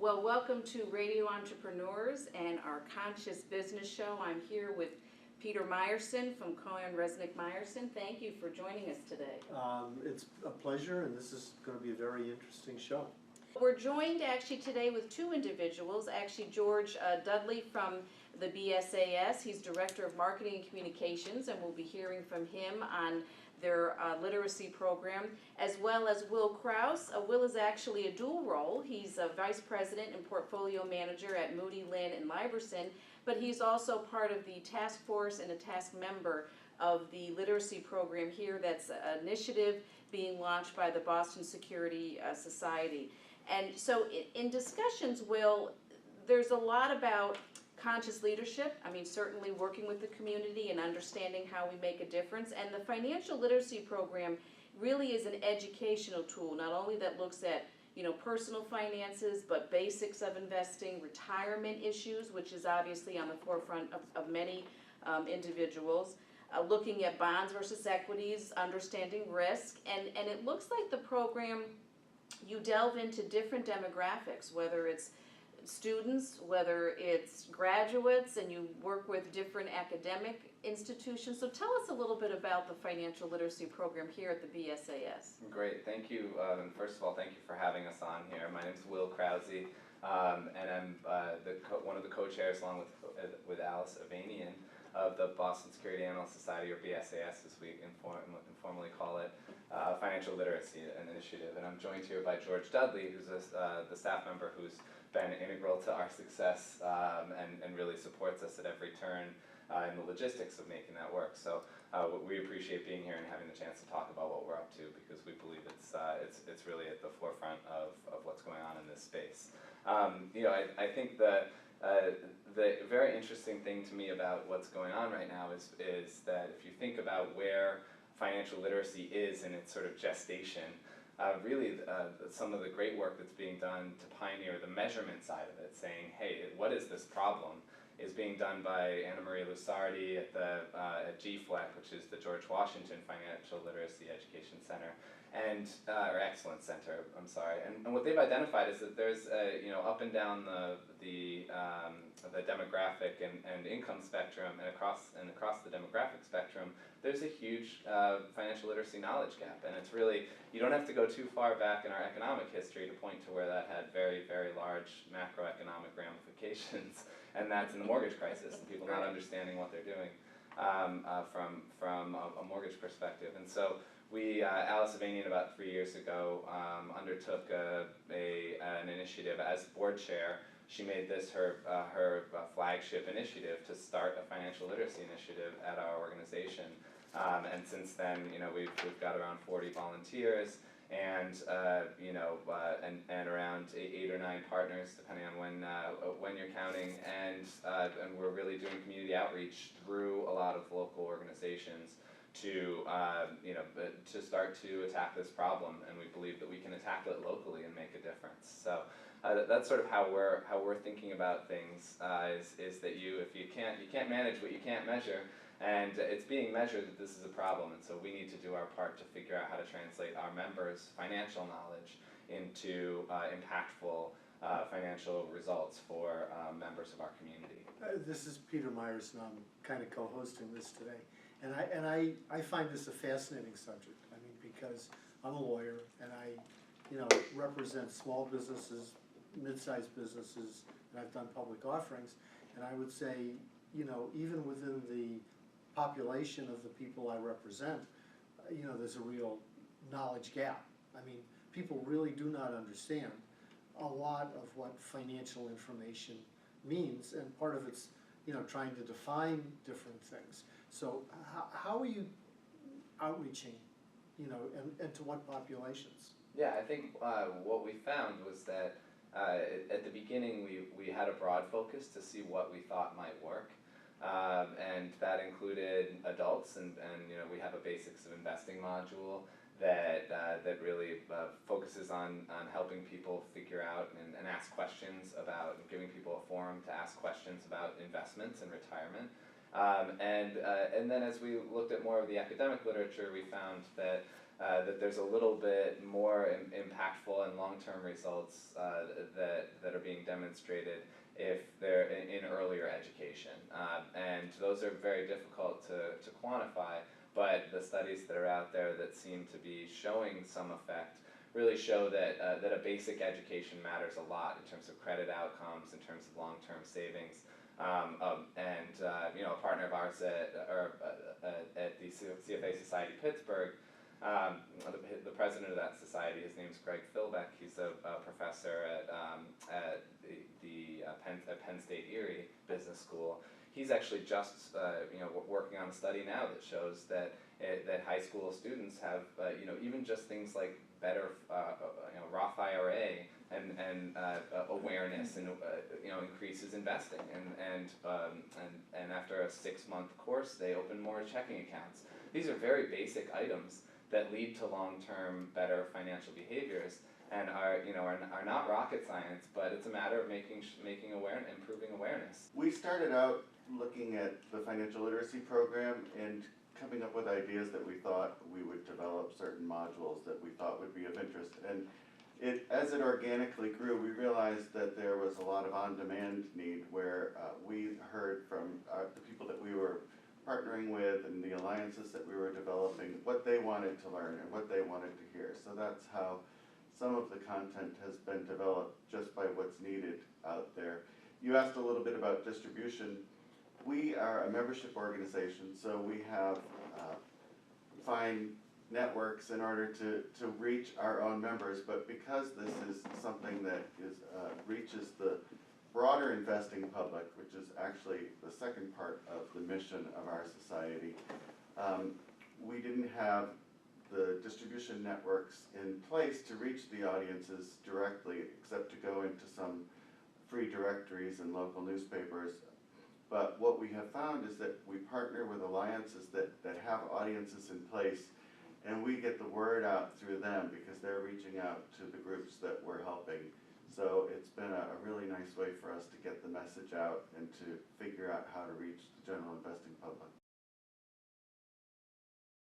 Well, welcome to Radio Entrepreneurs and our Conscious Business Show. I'm here with Peter Meyerson from Cohen Resnick Meyerson. Thank you for joining us today. It's a pleasure, and this is going to be a very interesting show. We're joined actually today with two individuals. Actually, George Dudley from the BSAS. He's Director of Marketing and Communications, and we'll be hearing from him on their literacy program, as well as Will Krause. Will is actually a dual role. He's a Vice President and Portfolio Manager at Moody, Lynn, and Liberson, but he's also part of the task force and a task member of the literacy program here. That's an initiative being launched by the Boston Security Society. And so in discussions, Will, there's a lot about conscious leadership. I mean, certainly working with the community and understanding how we make a difference. And the financial literacy program really is an educational tool, not only that looks at, personal finances, but basics of investing, retirement issues, which is obviously on the forefront of many individuals, looking at bonds versus equities, understanding risk. And it looks like the program, you delve into different demographics, whether it's students, whether it's graduates, and you work with different academic institutions. So tell us a little bit about the financial literacy program here at the BSAS. Great, thank you. First of all, thank you for having us on here. My name is Will Krause, and I'm one of the co-chairs along with Alice Avanian of the Boston Security Analyst Society, or BSAS as we informally call it, Financial Literacy Initiative. And I'm joined here by George Dudley, who's the staff member who's been integral to our success and really supports us at every turn in the logistics of making that work. So we appreciate being here and having the chance to talk about what we're up to, because we believe it's really at the forefront of what's going on in this space. I think the very interesting thing to me about what's going on right now is that if you think about where financial literacy is in its sort of gestation, really some of the great work that's being done to pioneer the measurement side of it, saying, hey, what is this problem, is being done by Anna Maria Lusardi at GFLEC, which is the George Washington Financial Literacy Education Center, or Excellence Center, I'm sorry. And what they've identified is that there's up and down the demographic and income spectrum, and across the demographic spectrum, there's a huge financial literacy knowledge gap. And it's really, you don't have to go too far back in our economic history to point to where that had very, very large macroeconomic ramifications, and that's in the mortgage crisis, and people not understanding what they're doing from a mortgage perspective. And so we, Alice Avanian about 3 years ago, undertook an initiative as board chair. She made this her flagship initiative to start a financial literacy initiative at our organization. And since then, we've got around 40 volunteers and around 8 or 9 partners, depending on when you're counting. And we're really doing community outreach through a lot of local organizations to start to attack this problem, and we believe that we can tackle it locally and make a difference. So that's sort of how we're thinking about things. Is that if you can't manage what you can't measure, and it's being measured that this is a problem, and so we need to do our part to figure out how to translate our members' financial knowledge into impactful financial results for members of our community. This is Peter Meyerson. I'm kind of co-hosting this today. And I find this a fascinating subject. I mean, because I'm a lawyer and I, represent small businesses, mid-sized businesses, and I've done public offerings. And I would say, even within the population of the people I represent, there's a real knowledge gap. I mean, people really do not understand a lot of what financial information means, and part of it's trying to define different things. So how are you outreaching, and to what populations? Yeah, I think what we found was that at the beginning we had a broad focus to see what we thought might work. And that included adults, and we have a basics of investing module that really focuses on helping people figure out and ask questions about, and giving people a forum to ask questions about investments and retirement. And then as we looked at more of the academic literature, we found that that there's a little bit more impactful and long-term results that are being demonstrated if they're in earlier education. And those are very difficult to quantify, but the studies that are out there that seem to be showing some effect really show that, that a basic education matters a lot in terms of credit outcomes, in terms of long-term savings. A partner of ours at the CFA Society Pittsburgh, the president of that society, his name's Greg Philbeck. He's a professor at Penn State Erie Business School. He's actually just working on a study now that shows that high school students have even just things like better Roth IRA and awareness and increases investing and after a 6-month course they open more checking accounts. These are very basic items that lead to long-term better financial behaviors and are not rocket science, but it's a matter of improving awareness. We started out looking at the financial literacy program and coming up with ideas that we thought we would develop certain modules that we thought would be of interest. And as it organically grew, we realized that there was a lot of on-demand need where we heard from the people that we were partnering with and the alliances that we were developing, what they wanted to learn and what they wanted to hear. So that's how some of the content has been developed just by what's needed out there. You asked a little bit about distribution. We are a membership organization, so we have fine networks in order to reach our own members, but because this is something that reaches the broader investing public, which is actually the second part of the mission of our society, we didn't have the distribution networks in place to reach the audiences directly, except to go into some free directories and local newspapers. But what we have found is that we partner with alliances that have audiences in place, and we get the word out through them because they're reaching out to the groups that we're helping. So it's been a really nice way for us to get the message out and to figure out how to reach the general investing public.